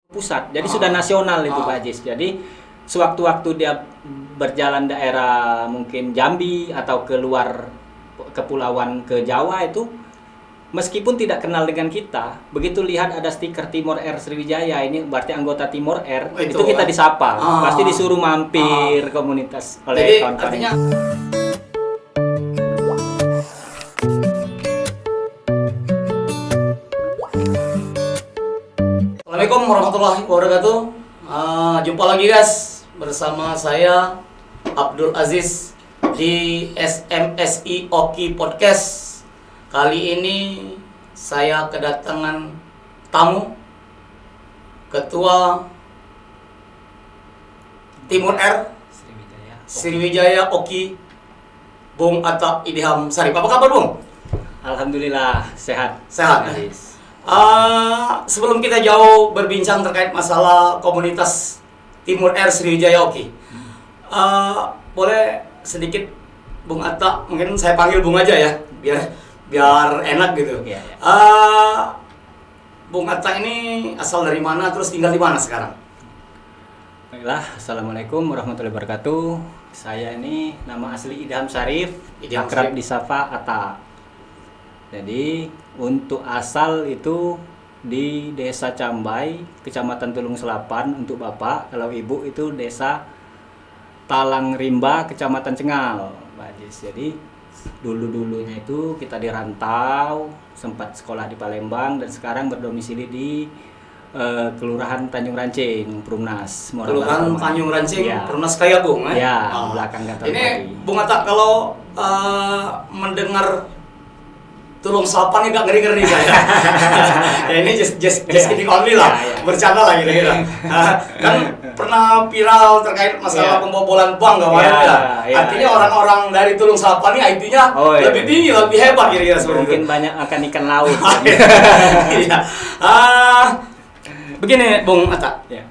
pusat. Jadi sudah nasional itu Pak Ajis. Jadi sewaktu-waktu dia berjalan daerah mungkin Jambi atau keluar kepulauan ke Jawa itu meskipun tidak kenal dengan kita, begitu lihat ada stiker Timor Air Sriwijaya, ini berarti anggota Timor Air, itu kita disapa. Pasti disuruh mampir komunitas oleh kawan-kawan. Assalamualaikum warahmatullahi wabarakatuh. Jumpa lagi guys bersama saya Abdul Aziz di SMSI Oki Podcast. Kali ini saya kedatangan tamu Ketua Timor Air Sriwijaya Oki, Bung Atta Idham Sarif. Apa kabar Bung? Alhamdulillah sehat. Sehat. Sebelum kita jauh berbincang terkait masalah komunitas Timor Air Sriwijaya Oki, boleh sedikit Bung Atta, mungkin saya panggil Bung aja ya, biar enak gitu. Ya. Bung Atta ini asal dari mana, terus tinggal di mana sekarang? Baiklah, Assalamualaikum warahmatullahi wabarakatuh. Saya ini nama asli Idham Sarif, akrab disapa Atta. Jadi untuk asal itu di Desa Cambai, Kecamatan Tulung Selapan untuk bapak, kalau ibu itu Desa Talang Rimba, Kecamatan Cengal, Pak Ajis. Jadi dulu-dulunya itu kita dirantau, sempat sekolah di Palembang dan sekarang berdomisili di Kelurahan Tanjung Rancing, Perumnas. Kelurahan Tanjung Rancing, ya. Perumnas Kaya Bung, Ya, belakang kantor ini pagi. Bung Atta kalau mendengar Tulung Selapan agak ngeri-ngeri saya. Ya ini just kidding only lah, bercanda lah kira-kira. Kan pernah viral terkait masalah pembobolan bank kemarin ya. Artinya orang-orang dari Tulung Selapan ini IT-nya lebih tinggi, lebih hebat kira-kira seperti itu. Mungkin banyak akan ikan laut. Iya. Begini Bung Atta. Ya.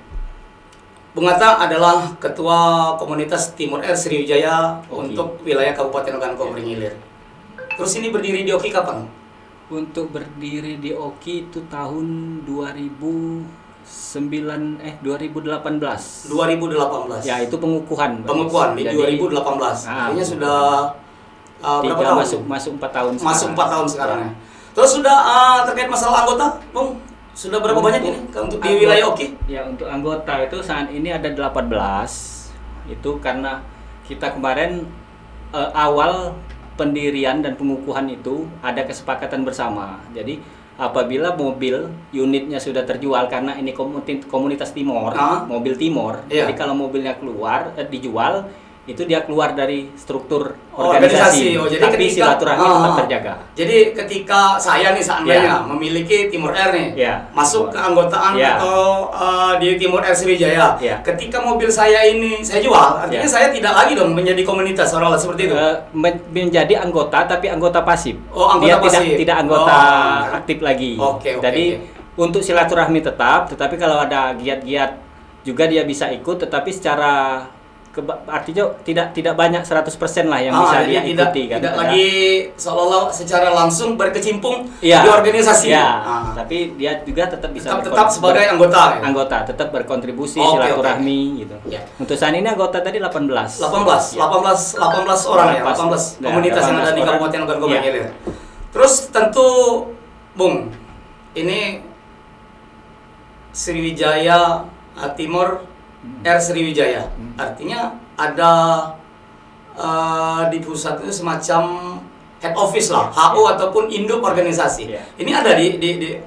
Bung Atta adalah Ketua Komunitas Timor Air Sriwijaya untuk wilayah Kabupaten Ogan Komering Ilir. Terus ini berdiri di Oki kapan? Untuk berdiri di Oki itu tahun 2018. 2018. Ya, itu pengukuhan. Pengukuhan di Jadi, 2018. Artinya sudah berapa tahun? Masuk 4 tahun sekarang. Masuk 4 tahun sekarang ya. Terus sudah terkait masalah anggota, Bung? Sudah berapa banyak ini untuk di wilayah Oki? Ya, untuk anggota itu saat ini ada 18. Itu karena kita kemarin awal pendirian dan pengukuhan itu ada kesepakatan bersama. Jadi apabila mobil unitnya sudah terjual, karena ini komunitas Timor, mobil Timor. Jadi kalau mobilnya keluar dijual, itu dia keluar dari struktur organisasi. Jadi tapi silaturahmi tetap terjaga. Jadi ketika saya nih seandainya memiliki Timor Air nih, masuk ke anggotaan atau di Timor Air Sriwijaya, ketika mobil saya ini saya jual, artinya saya tidak lagi dong menjadi komunitas orang seperti itu. Menjadi anggota, tapi anggota pasif. Anggota dia pasif. tidak anggota aktif lagi. Jadi untuk silaturahmi tetap, tetapi kalau ada giat-giat juga dia bisa ikut, tetapi secara artinya tidak banyak 100% lah yang bisa dia ikuti kan. Tidak lagi seolah-olah secara langsung berkecimpung di organisasi. Tapi dia juga tetap bisa tetap sebagai anggota. Anggota tetap berkontribusi silaturahmi gitu. Untuk saat ini anggota tadi 18 orang ya, 18 komunitas yang ada di Kabupaten Ogan Komering Ilir. Terus tentu Bung, ini Sriwijaya Timor Air Sriwijaya, artinya ada di pusat itu semacam head office lah, HO ataupun induk organisasi. Ini ada jadi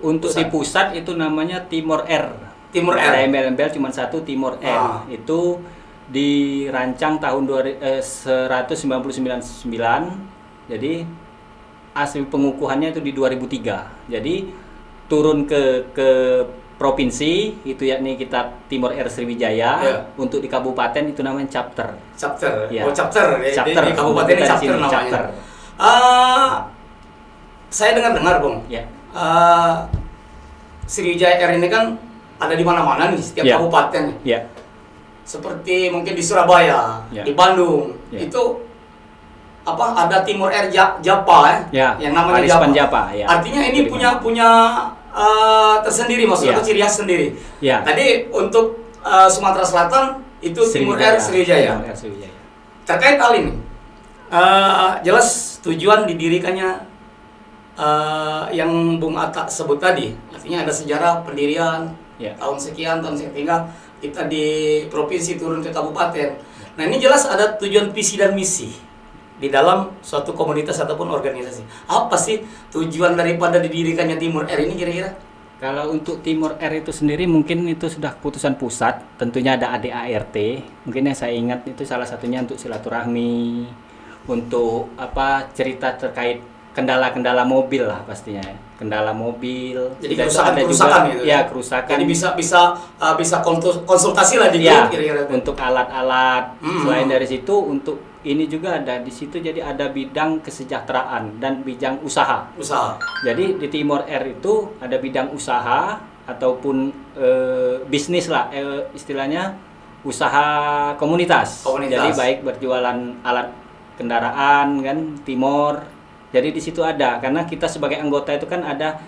untuk di pusat itu namanya Timor Air. Timor Air. Ada embel-embel cuma satu Timor Air. Itu dirancang tahun 1999. Jadi asli pengukuhannya itu di 2003. Jadi turun ke provinsi itu yakni kita Timor Air Sriwijaya. Untuk di kabupaten itu namanya chapter. Chapter. Ya. Chapter. Chapter. Di kabupaten ini chapter namanya. Chapter. Saya dengar Bung. Sriwijaya Air ini kan ada di mana-mana nih, setiap kabupaten. Seperti mungkin di Surabaya, di Bandung. Itu ada Timor Air Japa yang namanya Japa. Japa. Artinya ini punya tersendiri, maksudnya Iya. ciri khas sendiri. Iya. Tadi untuk Sumatera Selatan itu Timur Air Sriwijaya. Timur Air Sriwijaya. Terkait hal ini, jelas tujuan didirikannya yang Bung Atta sebut tadi, artinya ada sejarah pendirian Ya. tahun sekian hingga kita di provinsi turun ke kabupaten. Nah ini jelas ada tujuan visi dan misi di dalam suatu komunitas ataupun organisasi. Apa sih tujuan daripada didirikannya Timur Air ini kira-kira? Kalau untuk Timur Air itu sendiri mungkin itu sudah keputusan pusat, tentunya ada ADART. Mungkin yang saya ingat itu salah satunya untuk silaturahmi, untuk cerita terkait kendala-kendala mobil lah pastinya ya. Kendala mobil. Jadi Dan kerusakan gitu. Ya, kerusakan. Jadi bisa konsultasi lah di Ya, grup kira-kira. untuk alat-alat. Hmm. Selain dari situ untuk ini juga ada di situ, jadi ada bidang kesejahteraan dan bidang usaha. Jadi di Timur Air itu ada bidang usaha ataupun bisnis lah, istilahnya usaha komunitas. Jadi baik berjualan alat kendaraan kan Timor. Jadi di situ ada, karena kita sebagai anggota itu kan ada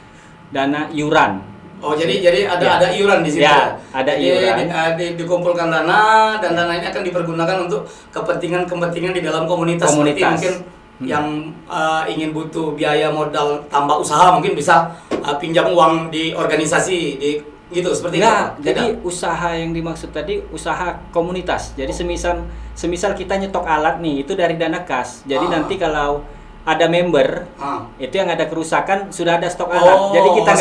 dana iuran. Oh jadi ada iuran di situ. Ya, ada iuran. Dikumpulkan dana dan dana ini akan dipergunakan untuk kepentingan di dalam komunitas. Seperti mungkin yang ingin butuh biaya modal tambah usaha mungkin bisa pinjam uang di organisasi gitu seperti itu. Jadi usaha yang dimaksud tadi usaha komunitas. Jadi semisal kita nyetok alat nih itu dari dana kas. Jadi nanti kalau ada member itu yang ada kerusakan sudah ada stok alat, jadi kita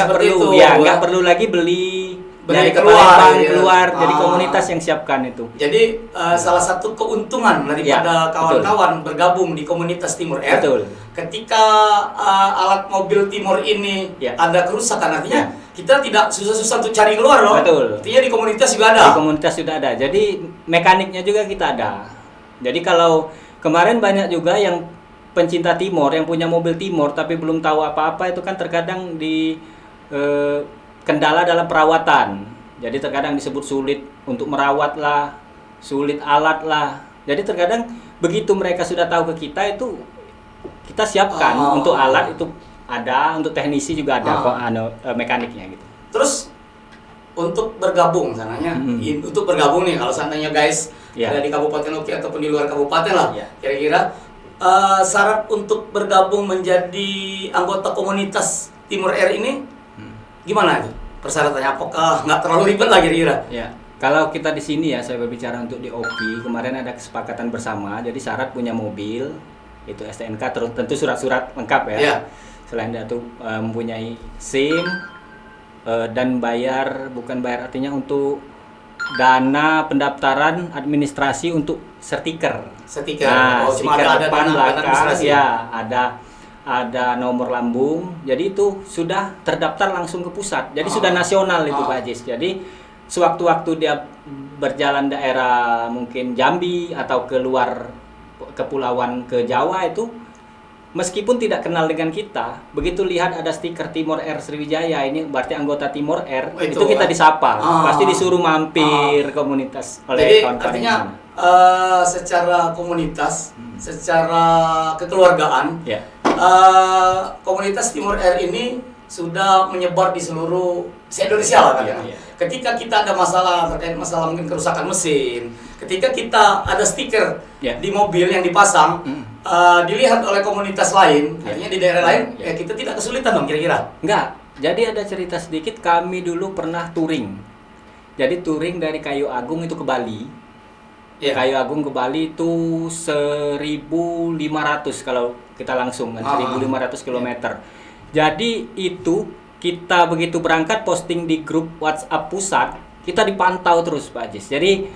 nggak perlu lagi beli dari keluar jadi komunitas yang siapkan itu. Jadi salah satu keuntungan daripada kawan-kawan bergabung di komunitas Timur Air, ketika alat mobil Timor ini ada kerusakan, artinya kita tidak susah-susah untuk cari keluar loh. Artinya di komunitas juga ada. Di komunitas sudah ada, jadi mekaniknya juga kita ada. Jadi kalau kemarin banyak juga yang pencinta Timor yang punya mobil Timor tapi belum tahu apa-apa, itu kan terkadang di kendala dalam perawatan. Jadi terkadang disebut sulit untuk merawat lah, sulit alat lah. Jadi terkadang begitu mereka sudah tahu ke kita, itu kita siapkan untuk alat itu ada, untuk teknisi juga ada mekaniknya gitu. Terus untuk bergabung untuk bergabung nih kalau seandainya guys ada di Kabupaten Oki ataupun di luar kabupaten lah, kira-kira syarat untuk bergabung menjadi anggota komunitas Timur Air ini gimana itu persyaratannya? Apakah nggak terlalu ribet lah kira-kira? Ya, kalau kita di sini ya, saya berbicara untuk di OPI kemarin ada kesepakatan bersama. Jadi syarat punya mobil itu STNK, terus tentu surat-surat lengkap ya. Selain itu mempunyai SIM dan bukan bayar artinya untuk dana pendaftaran administrasi untuk stiker. Nah, stiker depan belakang ya, ada nomor lambung. Jadi itu sudah terdaftar langsung ke pusat. Jadi sudah nasional itu Pak Ajis. Jadi sewaktu-waktu dia berjalan daerah mungkin Jambi atau keluar kepulauan ke Jawa itu, meskipun tidak kenal dengan kita, begitu lihat ada stiker Timur Air Sriwijaya, ini berarti anggota Timur Air, itu kita disapa, pasti disuruh mampir komunitas oleh kawan-kawan. Artinya secara komunitas, secara kekeluargaan, komunitas Timur Air ini sudah menyebar di seluruh Indonesia lah kan. Ketika kita ada masalah terkait masalah mungkin kerusakan mesin, ketika kita ada stiker di mobil yang dipasang, dilihat oleh komunitas lain, artinya di daerah lain, kita tidak kesulitan dong kira-kira? Enggak. Jadi ada cerita sedikit, kami dulu pernah touring. Jadi touring dari Kayu Agung itu ke Bali. Kayu Agung ke Bali itu 1.500 kalau kita langsung kan, 1.500 km. Jadi itu kita begitu berangkat posting di grup WhatsApp pusat, kita dipantau terus Pak Ajis. Jadi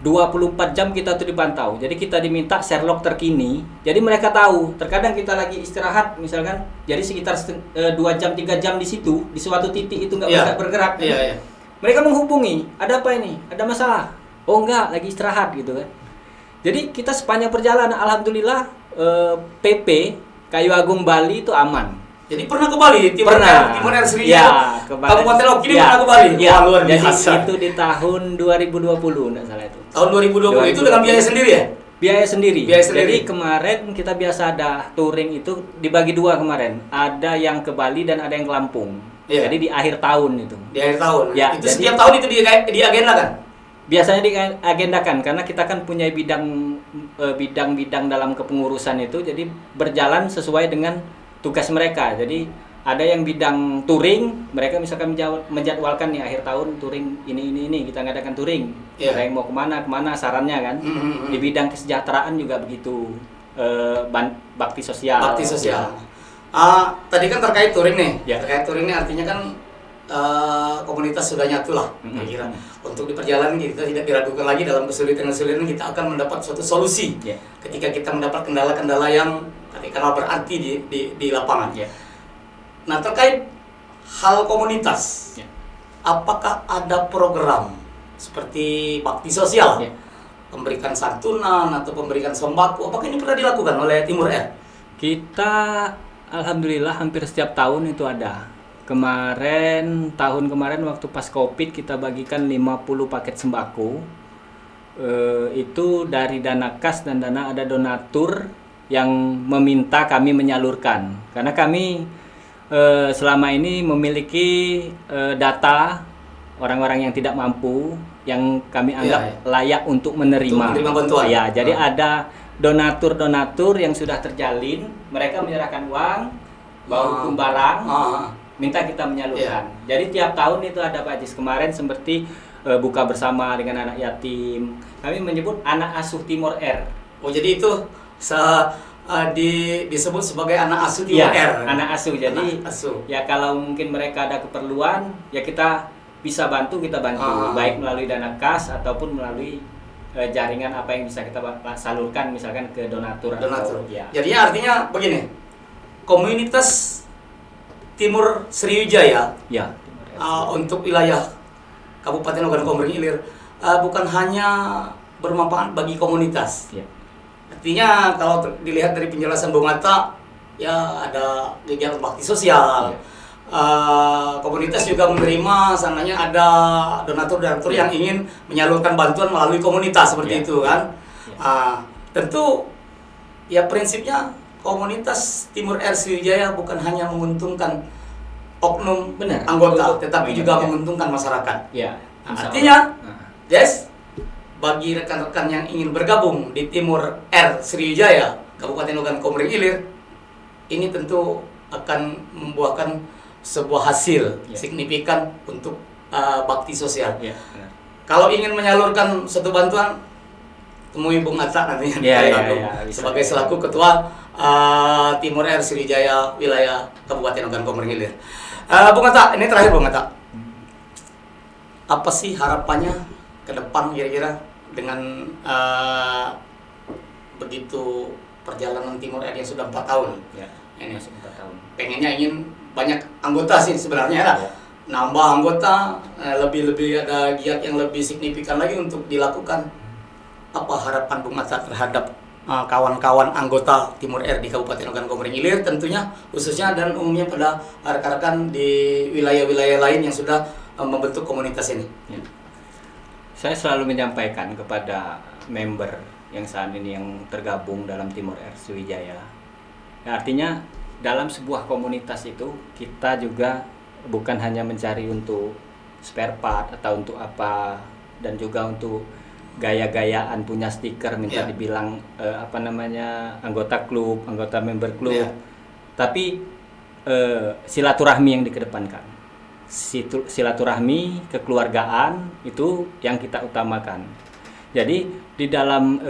24 jam kita tuh dipantau. Jadi kita diminta Sherlock terkini. Jadi mereka tahu, terkadang kita lagi istirahat misalkan, jadi sekitar 2 jam 3 jam di situ, di suatu titik itu nggak bergerak. Mereka menghubungi, ada apa ini? Ada masalah? Oh enggak, lagi istirahat gitu kan. Jadi kita sepanjang perjalanan alhamdulillah PP Kayu Agung Bali itu aman. Jadi pernah ke Bali? Timur Air Sriwijaya. Kabupaten Oki ini pernah ke Bali? Luar biasa. Jadi itu di tahun 2020 enggak salah itu. Tahun 2020 itu dengan biaya sendiri ya? Biaya sendiri. Jadi kemarin kita biasa ada touring itu dibagi 2 kemarin. Ada yang ke Bali dan ada yang ke Lampung. Iya. Jadi di akhir tahun itu. Di akhir tahun. Ya, Itu jadi- setiap tahun itu diagendakan. Biasanya diagendakan karena kita kan punya bidang-bidang dalam kepengurusan itu, jadi berjalan sesuai dengan tugas mereka. Jadi ada yang bidang touring, mereka misalkan menjadwalkan nih akhir tahun touring ini kita ngadakan touring. Iya. Ada yang mau kemana sarannya kan. Di bidang kesejahteraan juga begitu, bakti sosial. Bakti sosial. Ya. Tadi kan terkait touring nih. Ya. Terkait touring ini artinya kan komunitas sudah nyatu lah, kira-kira. Untuk di perjalanan kita tidak diragukan lagi dalam kesulitan-kesulitan, kita akan mendapat suatu solusi. Ya. Ketika kita mendapat kendala-kendala yang katakanlah berarti di lapangan. Ya. Nah, terkait hal komunitas, Ya. apakah ada program seperti bakti sosial, Ya. memberikan santunan atau memberikan sembako? Apakah ini pernah dilakukan oleh Timur Air? Kita alhamdulillah hampir setiap tahun itu ada. Tahun kemarin waktu pas Covid kita bagikan 50 paket sembako. Itu dari dana kas dan dana ada donatur yang meminta kami menyalurkan. Karena kami selama ini memiliki data orang-orang yang tidak mampu yang kami anggap Iya, iya. layak untuk menerima. Untuk menerima bantuan. Ya, jadi ada donatur yang sudah terjalin, mereka menyerahkan uang, bawa hukum barang, minta kita menyalurkan. Jadi tiap tahun itu ada Pak Jis. Kemarin seperti buka bersama dengan anak yatim. Kami menyebut anak asuh Timur Air. Oh, jadi itu disebut sebagai anak asuh Timur Iya, Air. anak asuh. Jadi Anak asuh. ya kalau mungkin mereka ada keperluan, ya kita bisa bantu, baik melalui dana kas ataupun melalui jaringan apa yang bisa kita salurkan misalkan ke donatur. Donatur. Ya. Jadinya artinya begini, komunitas Timur Sriwijaya Ya. untuk wilayah Kabupaten Ogan Komering Ilir bukan hanya bermanfaat bagi komunitas. Ya. Artinya kalau dilihat dari penjelasan Bung Atta, ya ada kegiatan bakti sosial. Ya. Komunitas juga menerima, sananya ada donatur-donatur yang ingin menyalurkan bantuan melalui komunitas seperti Ya. itu kan. Ya. Tentu ya prinsipnya komunitas Timur Air Sriwijaya bukan hanya menguntungkan oknum Benar. anggota, Betul. tetapi Benar, juga ya. menguntungkan masyarakat. Ya. Nah, Insya artinya, Allah. Nah. yes, bagi rekan-rekan yang ingin bergabung di Timur Air Sriwijaya, Kabupaten Ogan Komering Ilir, ini tentu akan membuahkan sebuah hasil Ya. signifikan untuk bakti sosial. Ya, benar. Kalau ingin menyalurkan suatu bantuan, temui Bung Atta nantinya di Ya, Kali ya, Agung ya, bisa. sebagai selaku ketua Timur Air Sriwijaya wilayah Kabupaten Ogan Komering Ilir. Bung Atta, ini terakhir Bung Atta. Apa sih harapannya ke depan kira-kira dengan begitu perjalanan Timur Air yang sudah 4 tahun? Ya. Ini Masuk 4 tahun. pengennya ingin banyak anggota sih sebenarnya lah. Ya. Nambah anggota, lebih ada giat yang lebih signifikan lagi untuk dilakukan. Apa harapan Bung Atta terhadap kawan-kawan anggota Timur Air di Kabupaten Ogan Komering Ilir tentunya khususnya dan umumnya pada rekan-rekan di wilayah-wilayah lain yang sudah membentuk komunitas ini? Ya. Saya selalu menyampaikan kepada member yang saat ini yang tergabung dalam Timur Air Sriwijaya. Ya, artinya dalam sebuah komunitas itu kita juga bukan hanya mencari untuk spare part atau untuk apa, dan juga untuk gaya-gayaan punya stiker minta Ya. dibilang anggota klub, anggota member klub. Ya. Tapi silaturahmi yang dikedepankan. Silaturahmi, kekeluargaan itu yang kita utamakan. Jadi di dalam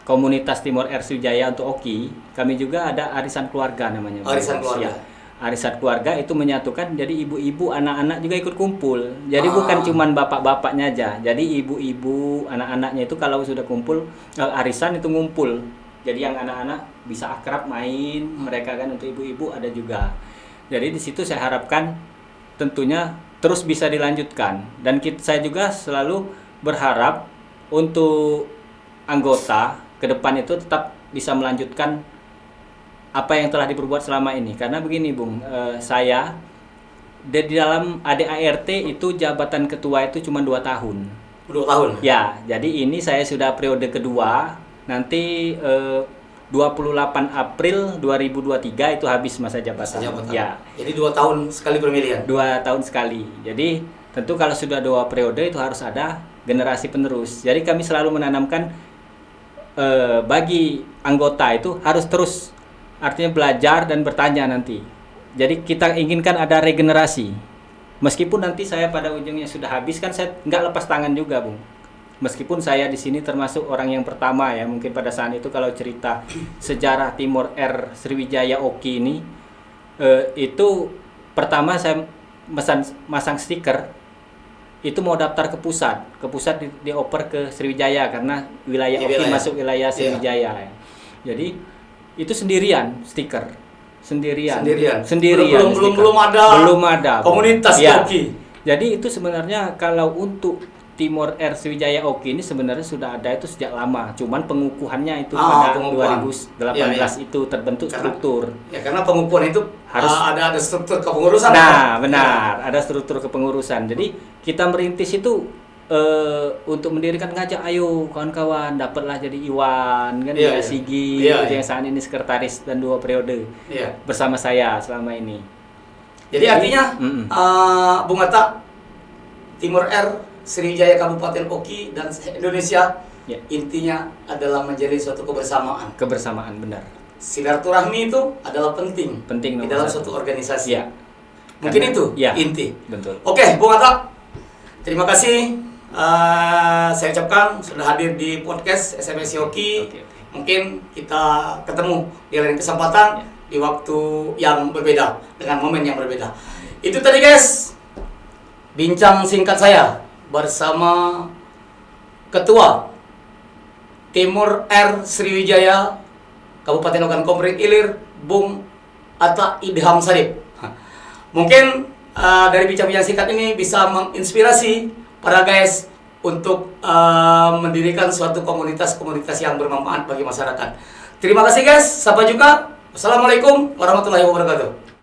komunitas Timur Air Sriwijaya untuk Oki, kami juga ada arisan keluarga namanya. Arisan keluarga. Ya. Arisan keluarga itu menyatukan, jadi ibu-ibu, anak-anak juga ikut kumpul. Jadi bukan cuman bapak-bapaknya aja. Jadi ibu-ibu, anak-anaknya itu kalau sudah kumpul arisan itu ngumpul. Jadi yang anak-anak bisa akrab main, mereka kan untuk ibu-ibu ada juga. Jadi di situ saya harapkan tentunya terus bisa dilanjutkan, dan saya juga selalu berharap untuk anggota ke depan itu tetap bisa melanjutkan apa yang telah diperbuat selama ini. Karena begini Bung, saya di dalam ADART itu jabatan ketua itu cuma 2 tahun. 2 tahun? Ya, jadi ini saya sudah periode kedua. Nanti 28 April 2023 itu habis masa jabatan. Ya. Jadi 2 tahun sekali pemilihan. 2 tahun sekali. Jadi tentu kalau sudah 2 periode itu harus ada generasi penerus. Jadi kami selalu menanamkan bagi anggota itu harus terus, artinya belajar dan bertanya nanti. Jadi kita inginkan ada regenerasi. Meskipun nanti saya pada ujungnya sudah habis, kan saya nggak lepas tangan juga, Bung. Meskipun saya di sini termasuk orang yang pertama ya, mungkin pada saat itu kalau cerita sejarah Timor Air Sriwijaya Oki ini, itu pertama saya masang stiker, itu mau daftar ke pusat dioper ke Sriwijaya karena wilayah Oki masuk wilayah Sriwijaya. Ya. Jadi itu sendirian stiker, sendirian. Belum ada komunitas ya. Oki. Jadi itu sebenarnya kalau untuk Timor Air Sriwijaya Oki ini sebenarnya sudah ada itu sejak lama, cuman pengukuhannya itu pada 2018 itu terbentuk struktur. Ya karena pengukuhan itu harus ada struktur kepengurusan. Nah, benar, ada struktur kepengurusan. Jadi kita merintis itu untuk mendirikan, ngajak ayo kawan-kawan dapatlah jadi Iwan kan, ya Sigi yang saat ini sekretaris dan 2 periode bersama saya selama ini. Jadi artinya Bung Atta, Timor Air Sriwijaya Kabupaten Oki dan Indonesia intinya adalah menjadi suatu kebersamaan. Kebersamaan, benar. Silaturahmi itu adalah penting di dalam suatu organisasi. Ya. Mungkin itu inti. Betul. Oke, Bung Atta, terima kasih. Saya ucapkan sudah hadir di podcast SMS Oki. Mungkin kita ketemu di lain kesempatan di waktu yang berbeda dengan momen yang berbeda. Itu tadi guys, bincang singkat saya bersama Ketua Timor Air Sriwijaya Kabupaten Ogan Komering Ilir, Bung Atta Idham Sarif. Mungkin dari bincang-bincang singkat ini bisa menginspirasi para guys untuk mendirikan suatu komunitas-komunitas yang bermanfaat bagi masyarakat. Terima kasih guys, sampai jumpa. Wassalamualaikum warahmatullahi wabarakatuh.